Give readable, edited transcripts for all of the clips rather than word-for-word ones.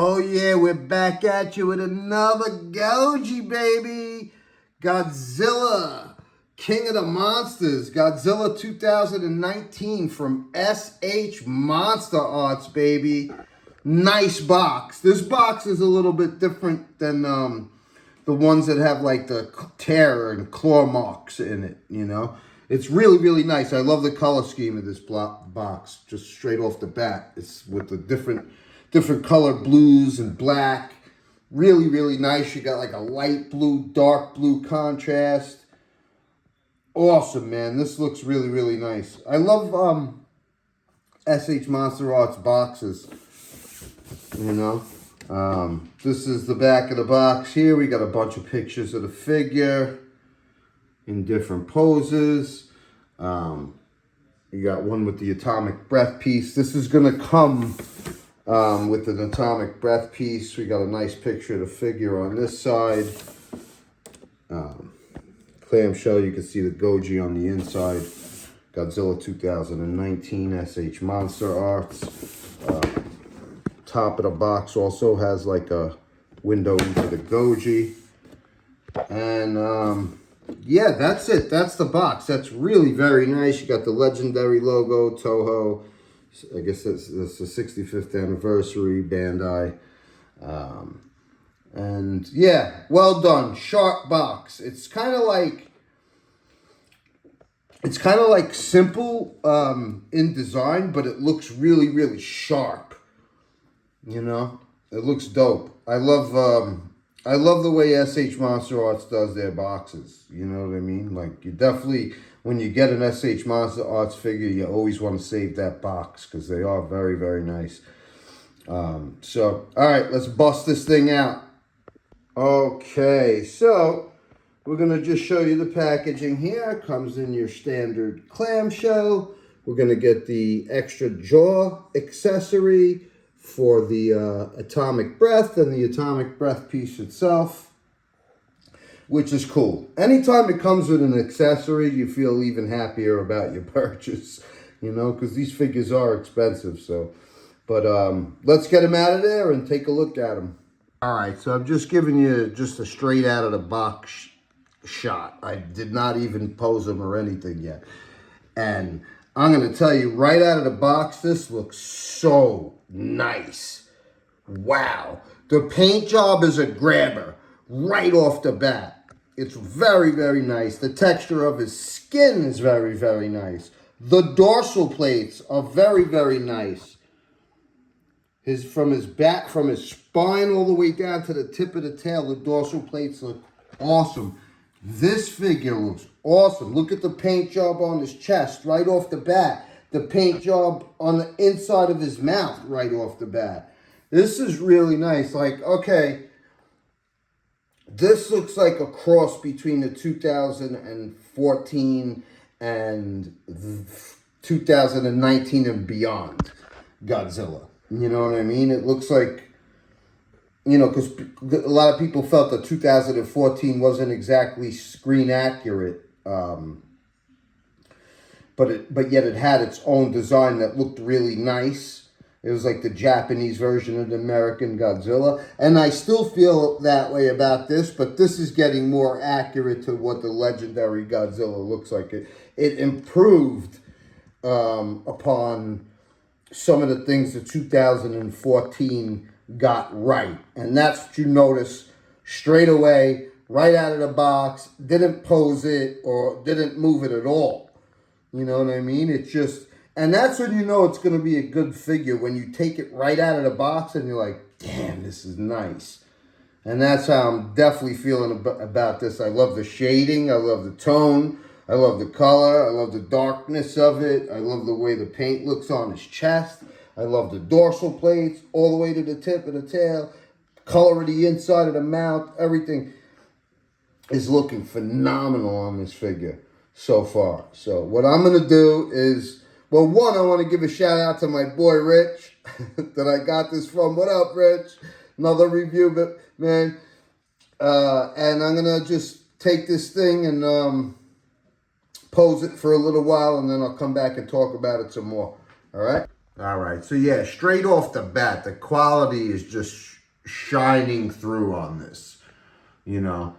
Oh yeah, we're back at you with another Goji, baby. Godzilla, King of the Monsters. Godzilla 2019 from SH Monsterarts, baby. Nice box. This box is a little bit different than the ones that have like the tear and claw marks in it, you know. It's really, really nice. I love the color scheme of this box, just straight off the bat. It's with the different color blues and black. Really, really nice. You got like a light blue, dark blue contrast. Awesome, man. This looks really, really nice. I love SH Monsterarts boxes, you know. This is the back of the box here. We got a bunch of pictures of the figure in different poses. You got one with the atomic breath piece. This is going to come with an atomic breath piece. We got a nice picture of the figure on this side. Clamshell, you can see the Goji on the inside. Godzilla 2019 SH Monsterarts. Top of the box also has like a window into the Goji. And yeah, that's it. That's the box. That's really very nice. You got the legendary logo, Toho. I guess that's the 65th anniversary, Bandai. And yeah, well done. Sharp box. It's kind of like simple in design, but it looks really, really sharp. You know, it looks dope. I love the way SH Monsterarts does their boxes. You know what I mean? Like, you definitely, when you get an SH Monsterarts figure, you always want to save that box because they are very, very nice. So, all right, let's bust this thing out. Okay, so we're going to just show you the packaging here. It comes in your standard clamshell. We're going to get the extra jaw accessory for the atomic breath and the atomic breath piece itself, which is cool. Anytime it comes with an accessory, you feel even happier about your purchase, you know, because these figures are expensive. So, but let's get them out of there and take a look at them. All right, so I'm just giving you just a straight out of the box shot. I did not even pose them or anything yet. And I'm going to tell you right out of the box, this looks so nice. Wow. The paint job is a grabber right off the bat. It's very, very nice. The texture of his skin is very, very nice. The dorsal plates are very, very nice. From his back, from his spine all the way down to the tip of the tail, the dorsal plates look awesome. This figure looks awesome. Look at the paint job on his chest right off the bat. The paint job on the inside of his mouth right off the bat. This is really nice. Like, okay, this looks like a cross between the 2014 and 2019 and beyond Godzilla. You know what I mean? It looks like, you know, because a lot of people felt that 2014 wasn't exactly screen accurate, but yet it had its own design that looked really nice. It was like the Japanese version of the American Godzilla, and I still feel that way about this, but this is getting more accurate to what the legendary Godzilla looks like. It improved upon some of the things that 2014 got right. And that's what you notice straight away, right out of the box. Didn't pose it or didn't move it at all. You know what I mean? It's just, and that's when you know it's going to be a good figure, when you take it right out of the box and you're like, damn, this is nice. And that's how I'm definitely feeling about this. I love the shading. I love the tone. I love the color. I love the darkness of it. I love the way the paint looks on his chest. I love the dorsal plates all the way to the tip of the tail. Color of the inside of the mouth. Everything is looking phenomenal on this figure so far. So what I'm going to do is, well, one, I want to give a shout out to my boy Rich that I got this from. What up, Rich? Another review, but man. And I'm going to just take this thing and pose it for a little while, and then I'll come back and talk about it some more. All right? All right. So yeah, straight off the bat, the quality is just shining through on this, you know.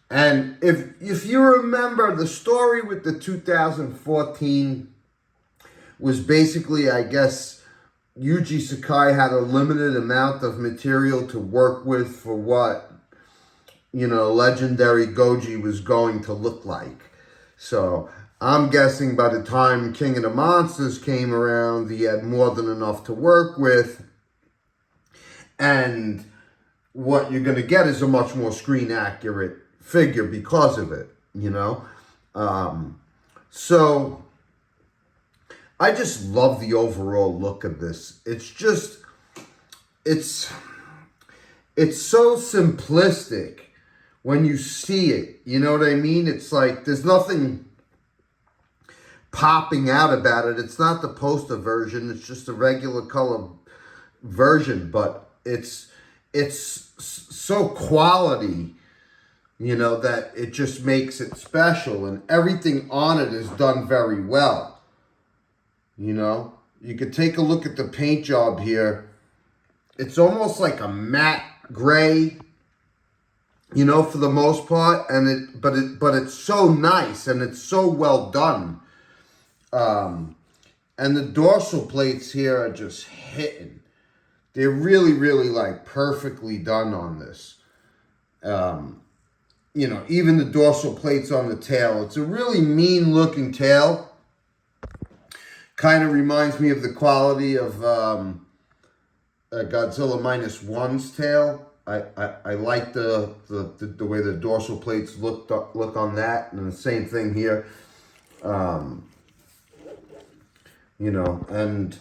And if you remember, the story with the 2014 was basically, I guess, Yuji Sakai had a limited amount of material to work with for what, you know, legendary Goji was going to look like. So I'm guessing by the time King of the Monsters came around, he had more than enough to work with. And what you're going to get is a much more screen accurate figure because of it, you know. So I just love the overall look of this. It's just, it's so simplistic when you see it. You know what I mean? It's like there's nothing popping out about it. It's not the poster version. It's just a regular color version, but it's so quality, you know, that it just makes it special, and everything on it is done very well. You know, you could take a look at the paint job here. It's almost like a matte gray, you know, for the most part, and but it's so nice and it's so well done. And the dorsal plates here are just hitting. They're really, really like perfectly done on this. You know, even the dorsal plates on the tail. It's a really mean looking tail. Kind of reminds me of the quality of Godzilla -1's tail. I like the way the dorsal plates look on that, and the same thing here. You know, and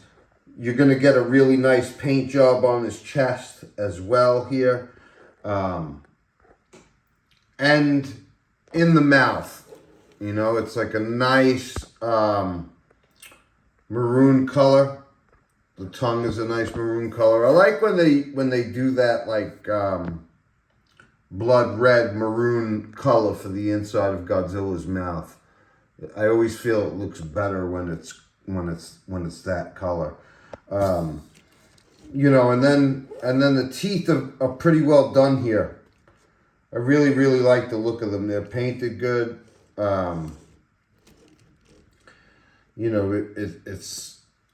you're going to get a really nice paint job on his chest as well here. And in the mouth, you know, it's like a nice maroon color. The tongue is a nice maroon color. I like when they do that, like blood red maroon color for the inside of Godzilla's mouth. I always feel it looks better when it's that color. You know, and then the teeth are pretty well done here. I really, really like the look of them. They're painted good. You know,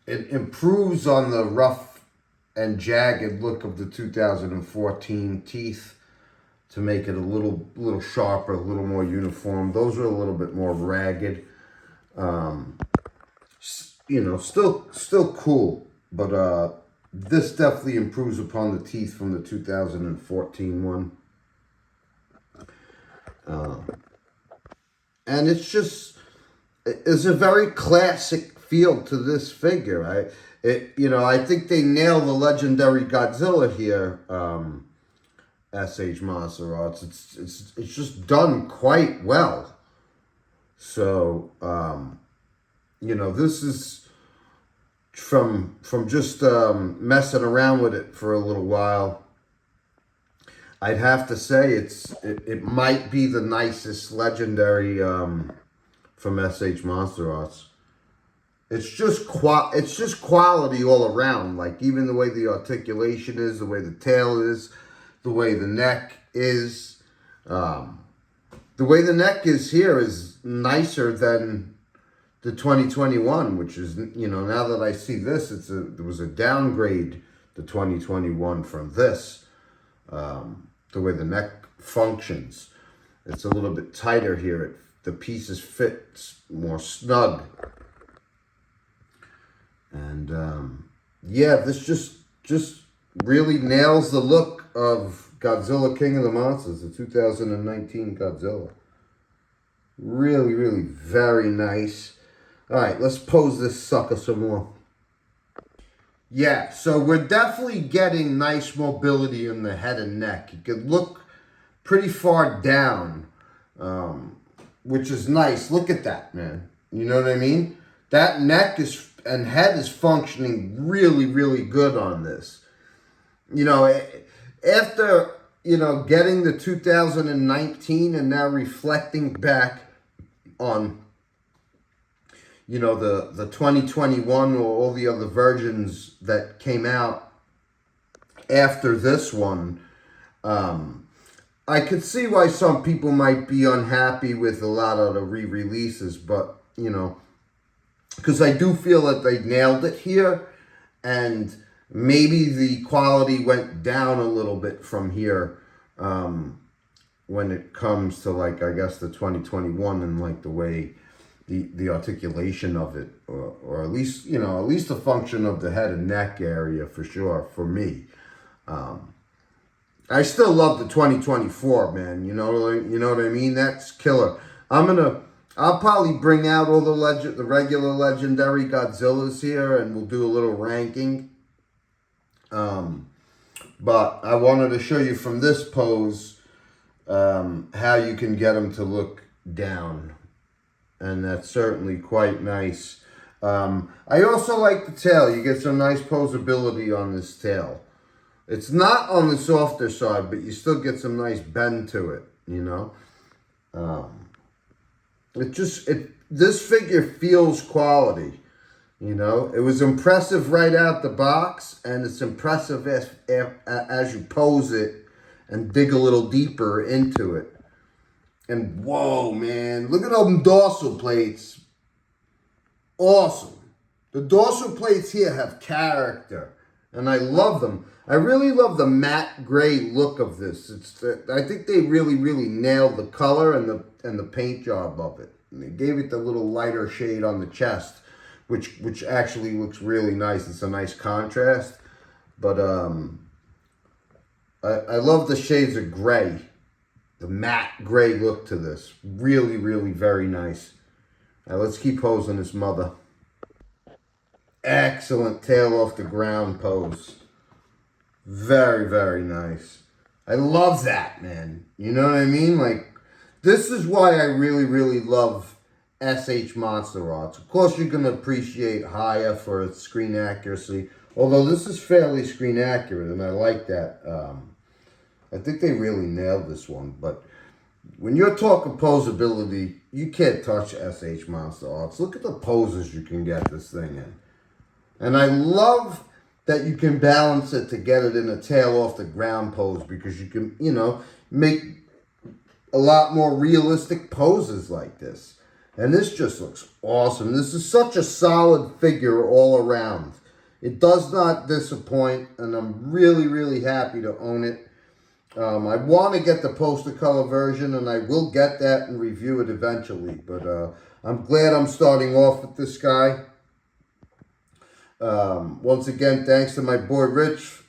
it improves on the rough and jagged look of the 2014 teeth to make it a little sharper, a little more uniform. Those are a little bit more ragged. You know, still cool, but this definitely improves upon the teeth from the 2014 one. And it's a very classic feel to this figure. I think they nailed the legendary Godzilla here. SH Monsterarts. It's just done quite well. So you know, this is from just messing around with it for a little while. I'd have to say it might be the nicest legendary from SH Monsterarts. It's just quality all around. Like even the way the articulation is, the way the tail is, the way the neck is. The way the neck is here is nicer than the 2021, which is, you know, now that I see this, there was a downgrade to 2021 from this. The way the neck functions, it's a little bit tighter here. The pieces fit more snug. And yeah, this just really nails the look of Godzilla King of the Monsters, the 2019 Godzilla. Really, really very nice. All right, let's pose this sucker some more. Yeah, so we're definitely getting nice mobility in the head and neck. You could look pretty far down, which is nice. Look at that, man. You know what I mean? That neck and head is functioning really, really good on this. You know, after, you know, getting the 2019 and now reflecting back on, you know, the 2021 or all the other versions that came out after this one, I could see why some people might be unhappy with a lot of the re-releases, but, you know, because I do feel that they nailed it here, and maybe the quality went down a little bit from here when it comes to, like, I guess the 2021 and, like, the way the articulation of it, or at least, you know, at least the function of the head and neck area for sure, for me. I still love the 2024, man. You know what I mean? That's killer. I'll probably bring out all the regular legendary Godzillas here, and we'll do a little ranking. But I wanted to show you from this pose how you can get them to look down, and that's certainly quite nice. I also like the tail. You get some nice posability on this tail. It's not on the softer side, but you still get some nice bend to it, you know. This figure feels quality, you know. It was impressive right out the box, and it's impressive as you pose it and dig a little deeper into it. And whoa, man, look at them dorsal plates. Awesome. The dorsal plates here have character, and I love them. I really love the matte gray look of this. I think they really, really nailed the color and the paint job of it. And they gave it the little lighter shade on the chest, which actually looks really nice. It's a nice contrast. But I love the shades of gray, the matte gray look to this. Really, really very nice. Now let's keep posing this mother. Excellent tail off the ground pose. Very, very nice. I love that, man. You know what I mean? Like, this is why I really, really love SH Monsterarts. Of course, you're going to appreciate Haya for its screen accuracy. Although this is fairly screen accurate, and I like that. I think they really nailed this one. But when you're talking posability, you can't touch SH Monsterarts. Look at the poses you can get this thing in. And I love that you can balance it to get it in a tail off the ground pose, because you can, you know, make a lot more realistic poses like this. And this just looks awesome. This is such a solid figure all around. It does not disappoint, and I'm really, really happy to own it. I want to get the poster color version, and I will get that and review it eventually. But I'm glad I'm starting off with this guy. Once again, thanks to my boy Rich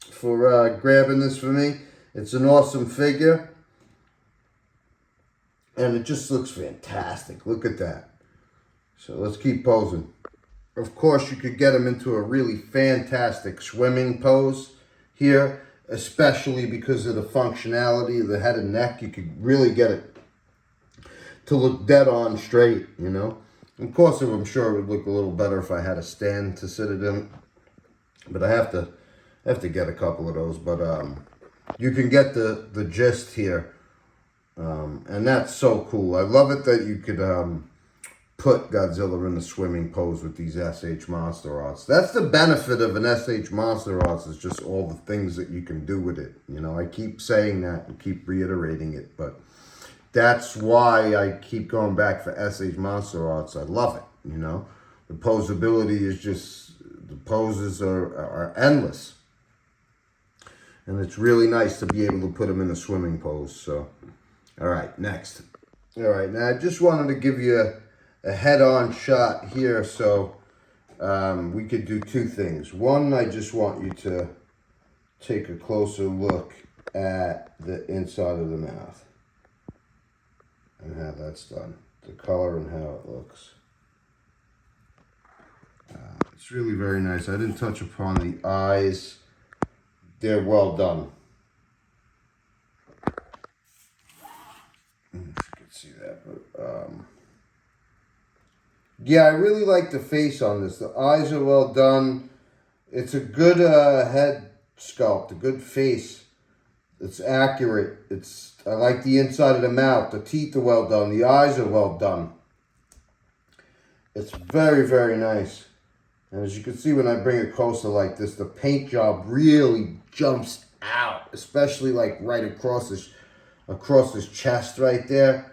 for grabbing this for me. It's an awesome figure, and it just looks fantastic. Look at that. So let's keep posing. Of course, you could get him into a really fantastic swimming pose here, especially because of the functionality of the head and neck. You could really get it to look dead on straight, you know. Of course, I'm sure it would look a little better if I had a stand to sit it in, but I have to get a couple of those. But you can get the gist here, and that's so cool. I love it that you could put Godzilla in the swimming pose with these SH Monsterarts. That's the benefit of an SH Monsterarts, is just all the things that you can do with it. You know, I keep saying that and keep reiterating it, but that's why I keep going back for SH Monsterarts. I love it, you know. The posability is just, the poses are endless. And it's really nice to be able to put them in a swimming pose. So, all right, next. All right, now I just wanted to give you a head-on shot here, so we could do two things. One, I just want you to take a closer look at the inside of the mouth and how that's done, the color and how it looks. It's really very nice. I didn't touch upon the eyes. They're well done. If you can see that, but yeah, I really like the face on this. The eyes are well done. It's a good head sculpt, a good face. It's accurate. I like the inside of the mouth. The teeth are well done. The eyes are well done. It's very, very nice. And as you can see when I bring it closer like this, the paint job really jumps out, especially like right across his chest right there.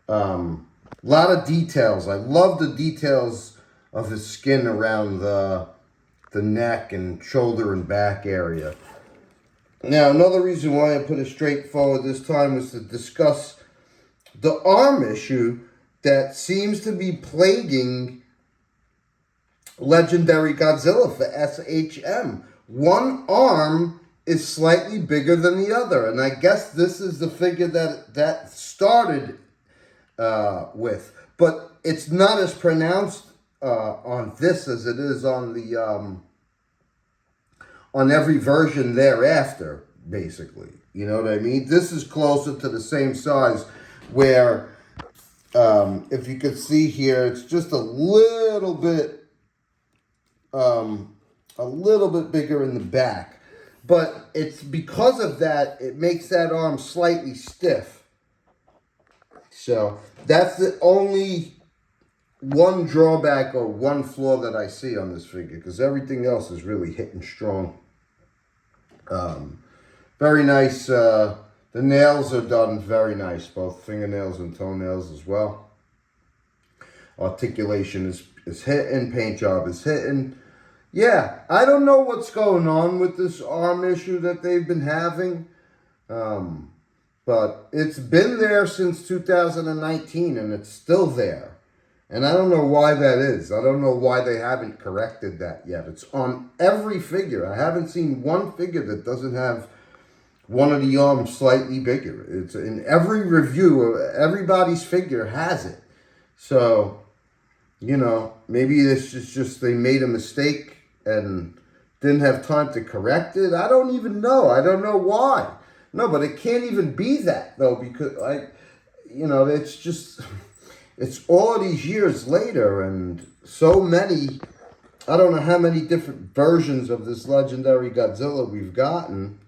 A lot of details. I love the details of his skin around the neck and shoulder and back area. Now, another reason why I put it straight forward this time was to discuss the arm issue that seems to be plaguing Legendary Godzilla for SHM. One arm is slightly bigger than the other, and I guess this is the figure that started with. But it's not as pronounced on this as it is on the on every version thereafter, basically. You know what I mean? This is closer to the same size where, if you could see here, it's just a little bit bigger in the back. But it's because of that, it makes that arm slightly stiff. So that's the only one drawback or one flaw that I see on this figure, because everything else is really hitting strong. Very nice. The nails are done very nice, both fingernails and toenails as well. Articulation is hitting, paint job is hitting. Yeah, I don't know what's going on with this arm issue that they've been having. But it's been there since 2019 and it's still there. And I don't know why that is. I don't know why they haven't corrected that yet. It's on every figure. I haven't seen one figure that doesn't have one of the arms slightly bigger. It's in every review. Everybody's figure has it. So, you know, maybe this is just they made a mistake and didn't have time to correct it. I don't even know. I don't know why. No, but it can't even be that, though, because, it's just... It's all these years later, and so many, I don't know how many different versions of this Legendary Godzilla we've gotten,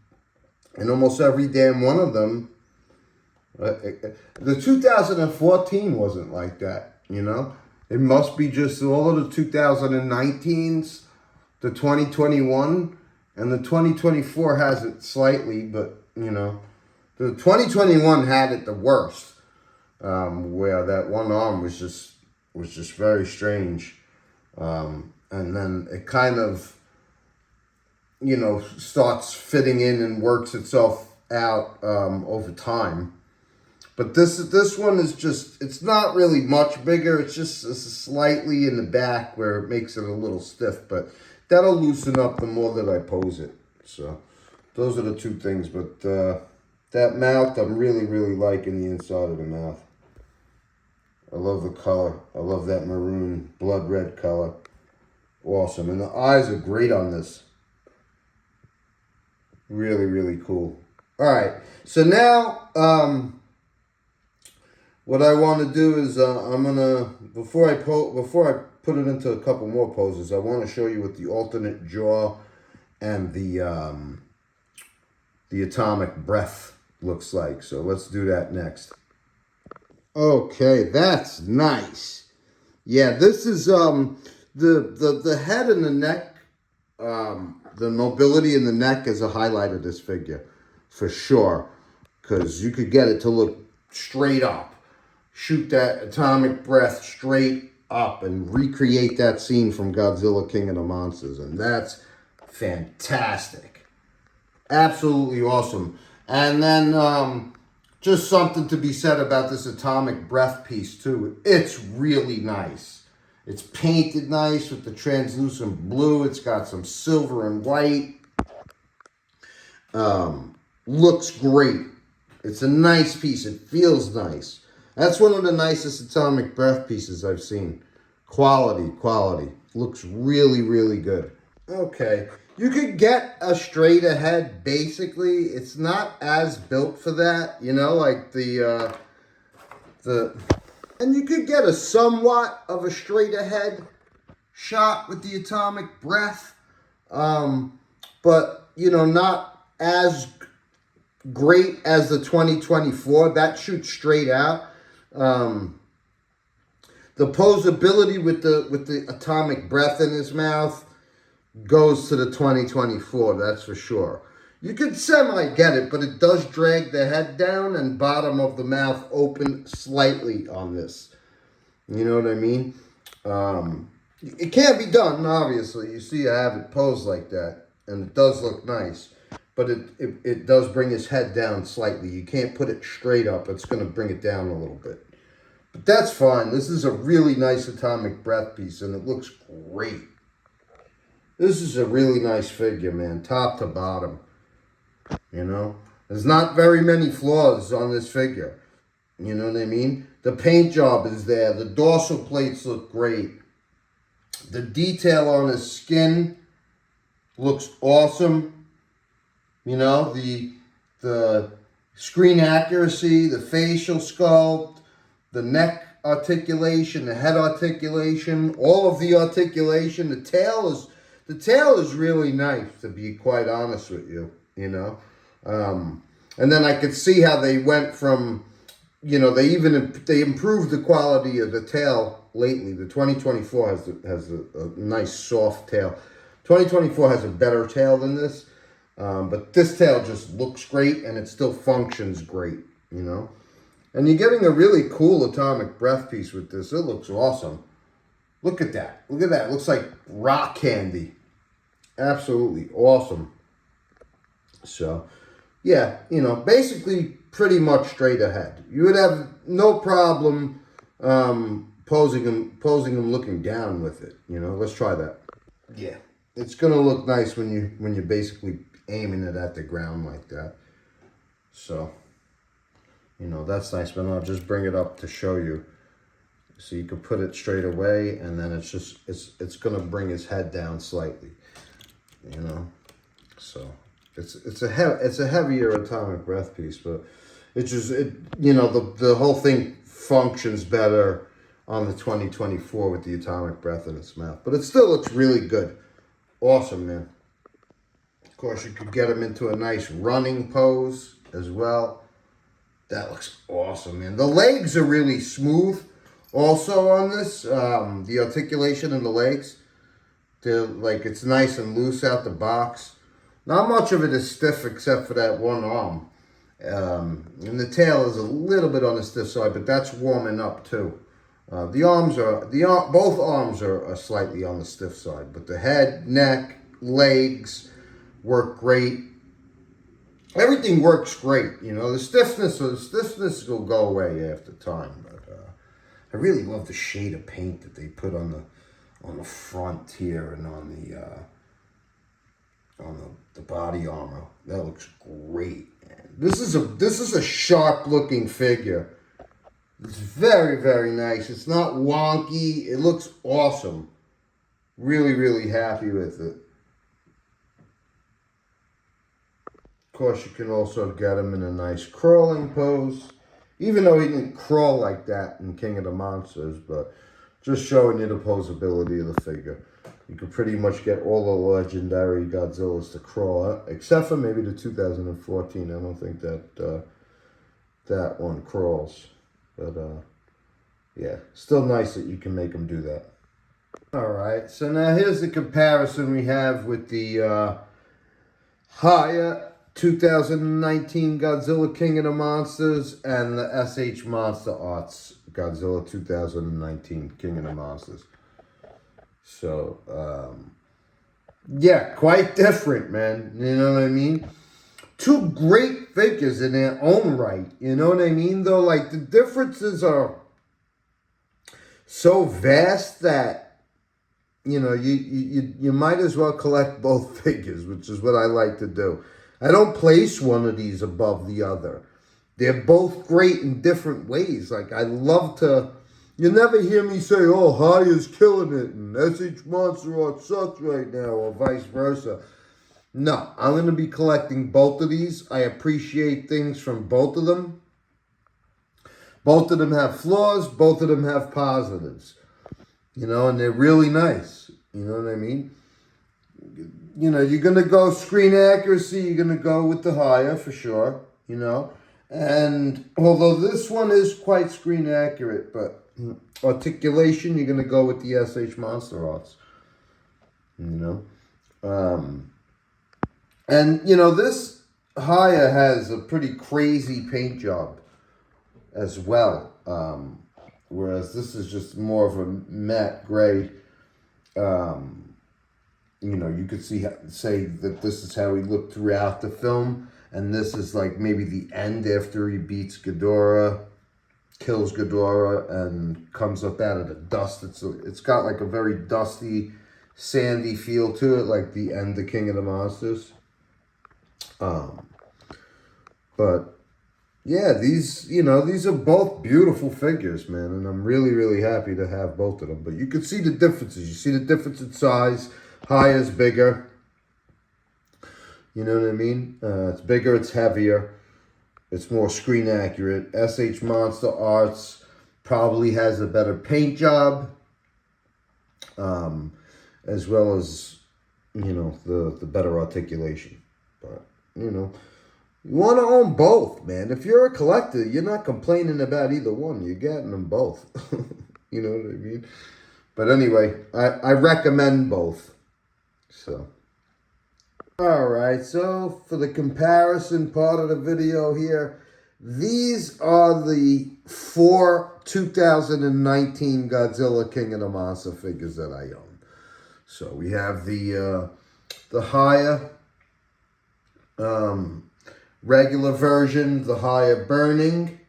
and almost every damn one of them, the 2014 wasn't like that, you know? It must be just all of the 2019s, the 2021, and the 2024 has it slightly, but, you know, the 2021 had it the worst. Where that one arm was just very strange, and then it kind of, you know, starts fitting in and works itself out over time. But this one is just, it's not really much bigger. It's just slightly in the back where it makes it a little stiff, but that'll loosen up the more that I pose it. So those are the two things. But that mouth, I'm really, really liking the inside of the mouth. I love the color. I love that maroon, blood red color. Awesome. And the eyes are great on this. Really, really cool. All right. So now, what I want to do is I'm going to, before I put it into a couple more poses, I want to show you what the alternate jaw and the atomic breath looks like. So let's do that next. Okay, that's nice. Yeah, this is the head and the neck, the mobility in the neck is a highlight of this figure for sure, because you could get it to look straight up, shoot that atomic breath straight up, and recreate that scene from Godzilla King of the Monsters, and that's fantastic, absolutely awesome. And then just something to be said about this atomic breath piece, too. It's really nice. It's painted nice with the translucent blue. It's got some silver and white. Looks great. It's a nice piece. It feels nice. That's one of the nicest atomic breath pieces I've seen. Quality. Looks really, really good. Okay. You could get a straight ahead, basically. It's not as built for that, you know, like and you could get a somewhat of a straight ahead shot with the atomic breath, but, you know, not as great as the 2024. That shoots straight out. the posability with the atomic breath in his mouth goes to the 2024, that's for sure. You can semi get it, but it does drag the head down and bottom of the mouth open slightly on this. You know what I mean? It can't be done, obviously. You see I have it posed like that, and it does look nice. But it does bring his head down slightly. You can't put it straight up. It's going to bring it down a little bit. But that's fine. This is a really nice atomic breath piece, and it looks great. This is a really nice figure, man, top to bottom. You know? There's not very many flaws on this figure. You know what I mean? The paint job is there. The dorsal plates look great. The detail on his skin looks awesome. You know, the screen accuracy, the facial sculpt, the neck articulation, the head articulation, all of the articulation. The tail is really nice, to be quite honest with you, you know. And then I could see how they went from, you know, they improved the quality of the tail lately. The 2024 has a nice soft tail. 2024 has a better tail than this, but this tail just looks great and it still functions great, you know. And you're getting a really cool atomic breath piece with this. It looks awesome. Look at that. Look at that. It looks like rock candy. Absolutely awesome. So, yeah, you know, basically pretty much straight ahead. You would have no problem posing him looking down with it. You know, let's try that. Yeah, it's gonna look nice when you're basically aiming it at the ground like that. So, you know, that's nice. But I'll just bring it up to show you, so you can put it straight away, and then it's gonna bring his head down slightly. You know, so. It's a heavier atomic breath piece, but you know, the whole thing functions better on the 2024 with the atomic breath in its mouth. But it still looks really good. Awesome, man. Of course, you could get him into a nice running pose as well. That looks awesome, man. The legs are really smooth also on this. The articulation in the legs, they're like, it's nice and loose out the box. Not much of it is stiff except for that one arm. And the tail is a little bit on the stiff side, but that's warming up too. Both arms are slightly on the stiff side, but the head, neck, legs work great. Everything works great. You know, the stiffness will go away after time. But I really love the shade of paint that they put on the front here and on the body armor. That looks great, man. This is a sharp looking figure. It's very, very nice. It's not wonky. It looks awesome. Really, really happy with it. Of course, you can also get him in a nice crawling pose, even though he didn't crawl like that in King of the Monsters, but just showing you the posability of the figure. You could pretty much get all the legendary Godzillas to crawl, except for maybe the 2014. I don't think that one crawls. But, yeah, still nice that you can make them do that. Alright, so now here's the comparison we have with the higher 2019 Godzilla King of the Monsters and the SH Monsterarts Godzilla 2019 King of the Monsters. So, yeah, quite different, man. You know what I mean? Two great figures in their own right. You know what I mean? Though, like, the differences are so vast that, you know, you might as well collect both figures, which is what I like to do. I don't place one of these above the other. They're both great in different ways. Like, I love to... You never hear me say, oh, Haya's killing it and SH Monsterarts sucks right now, or vice versa. No, I'm going to be collecting both of these. I appreciate things from both of them. Both of them have flaws. Both of them have positives. You know, and they're really nice. You know what I mean? You know, you're going to go screen accuracy. You're going to go with the Haya for sure, you know. And although this one is quite screen accurate, but articulation, you're going to go with the SH Monsterarts. You know? And, you know, this Haya has a pretty crazy paint job as well. Whereas this is just more of a matte gray. You know, you could say that this is how he looked throughout the film. And this is like maybe the end after he beats Ghidorah, kills Ghidorah, and comes up out of the dust. It's got like a very dusty, sandy feel to it, like the end of King of the Monsters. But yeah, these are both beautiful figures, man, and I'm really, really happy to have both of them. But you can see the differences. You see the difference in size. Haya's bigger. You know what I mean? It's bigger, it's heavier, it's more screen accurate. SH Monsterarts probably has a better paint job, as well as, you know, the better articulation. But, you know, you want to own both, man. If you're a collector, you're not complaining about either one. You're getting them both. You know what I mean? But anyway, I recommend both. So. Alright, so for the comparison part of the video here, these are the 4 2019 Godzilla King of the Monster figures that I own. So we have the Haya regular version, the Haya Burning,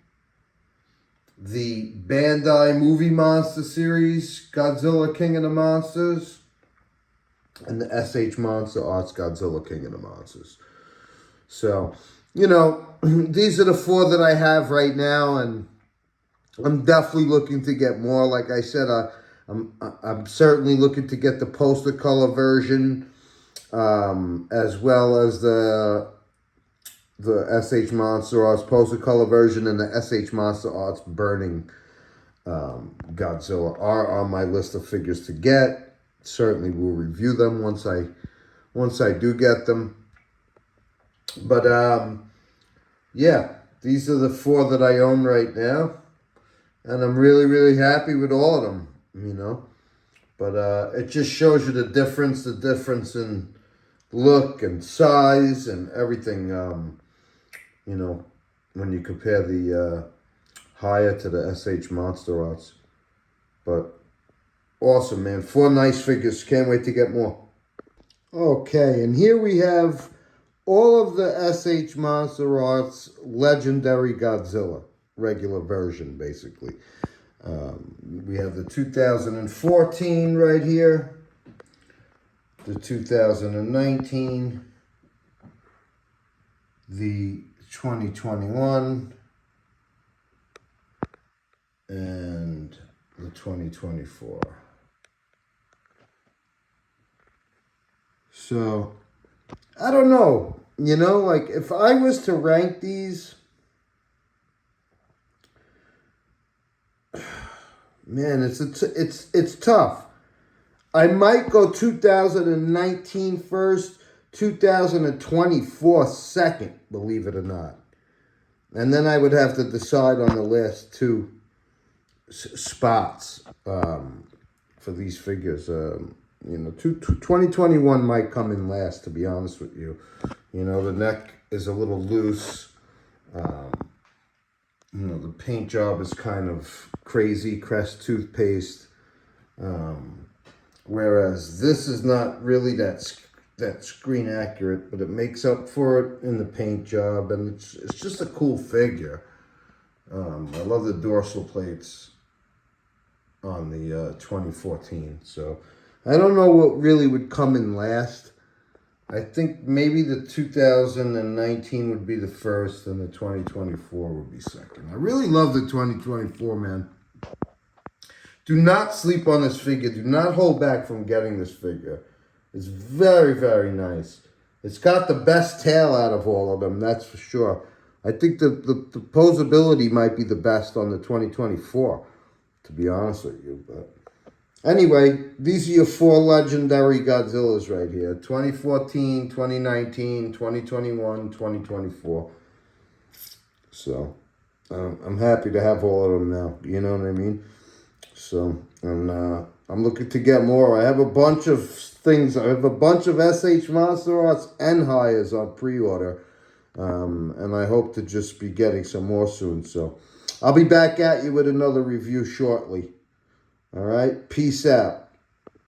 the Bandai Movie Monster Series Godzilla King of the Monsters, and the SH Monsterarts Godzilla King of the Monsters. So, you know, these are the 4 that I have right now, and I'm definitely looking to get more. Like I said, I'm certainly looking to get the poster color version, as well as the SH Monsterarts poster color version and the SH Monsterarts Burning Godzilla are on my list of figures to get. Certainly will review them once I do get them. But yeah, these are the 4 that I own right now, and I'm really, really happy with all of them, you know. But it just shows you the difference in look and size and everything, you know, when you compare the Haya to the SH Monsterarts. But awesome, man. 4 nice figures. Can't wait to get more. Okay, and here we have all of the SH Monsterarts Legendary Godzilla. Regular version, basically. We have the 2014 right here. The 2019. The 2021. And the 2024. So, I don't know. You know, like, if I was to rank these, man, it's tough. I might go 2019 first, 2024 second, believe it or not. And then I would have to decide on the last 2 spots for these figures. You know, 2021 might come in last, to be honest with you. You know, the neck is a little loose. You know, the paint job is kind of crazy, Crest toothpaste. Whereas this is not really that screen accurate, but it makes up for it in the paint job, and it's just a cool figure. I love the dorsal plates on the 2014. So I don't know what really would come in last. I think maybe the 2019 would be the first and the 2024 would be second. I really love the 2024, man. Do not sleep on this figure. Do not hold back from getting this figure. It's very, very nice. It's got the best tail out of all of them, that's for sure. I think the posability might be the best on the 2024, to be honest with you. But anyway, these are your 4 legendary Godzillas right here. 2014, 2019, 2021, 2024. So, I'm happy to have all of them now. You know what I mean? So, and I'm looking to get more. I have a bunch of things. I have a bunch of SH Monsterarts and Hires on pre-order. And I hope to just be getting some more soon. So, I'll be back at you with another review shortly. All right? Peace out.